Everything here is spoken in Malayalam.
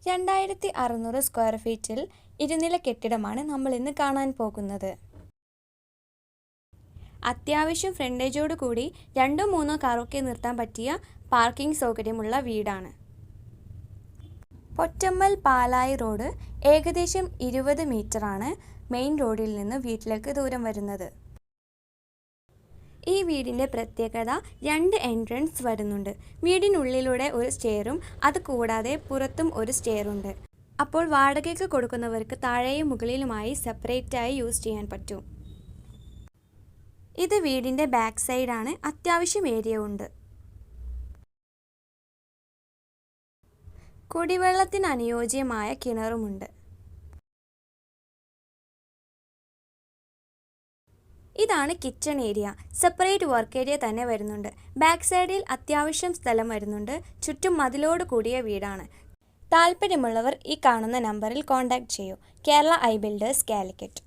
2600 സ്ക്വയർ ഫീറ്റിൽ ഇരുനില കെട്ടിടമാണ് നമ്മൾ ഇന്ന് കാണാൻ പോകുന്നത്. അത്യാവശ്യം ഫ്രണ്ടേജോട് കൂടി 2-3 കാറൊക്കെ നിർത്താൻ പറ്റിയ പാർക്കിംഗ് സൗകര്യമുള്ള വീടാണ്. പൊറ്റമ്മൽ പാലായി റോഡ് ഏകദേശം 20 മീറ്ററാണ് മെയിൻ റോഡിൽ നിന്ന് വീട്ടിലേക്ക് ദൂരം വരുന്നത്. ഈ വീടിൻ്റെ പ്രത്യേകത 2 എൻട്രൻസ് വരുന്നുണ്ട്. വീടിനുള്ളിലൂടെ ഒരു സ്റ്റെയറും അത് കൂടാതെ പുറത്തും ഒരു സ്റ്റെയറുണ്ട്. അപ്പോൾ വാടകയ്ക്ക് കൊടുക്കുന്നവർക്ക് താഴെയും മുകളിലുമായി സെപ്പറേറ്റായി യൂസ് ചെയ്യാൻ പറ്റും. ഇത് വീടിൻ്റെ ബാക്ക് സൈഡാണ്. അത്യാവശ്യം ഏരിയ ഉണ്ട്. കുടിവെള്ളത്തിന് അനുയോജ്യമായ കിണറുമുണ്ട്. ഇതാണ് kitchen area. Separate work area തന്നെ വരുന്നുണ്ട്. ബാക്ക് സൈഡിൽ അത്യാവശ്യം സ്ഥലം വരുന്നുണ്ട്. ചുറ്റും മതിലോട് കൂടിയ വീടാണ്. താല്പര്യമുള്ളവർ ഈ കാണുന്ന നമ്പറിൽ കോൺടാക്റ്റ് ചെയ്യൂ. Kerala I builders Calicut.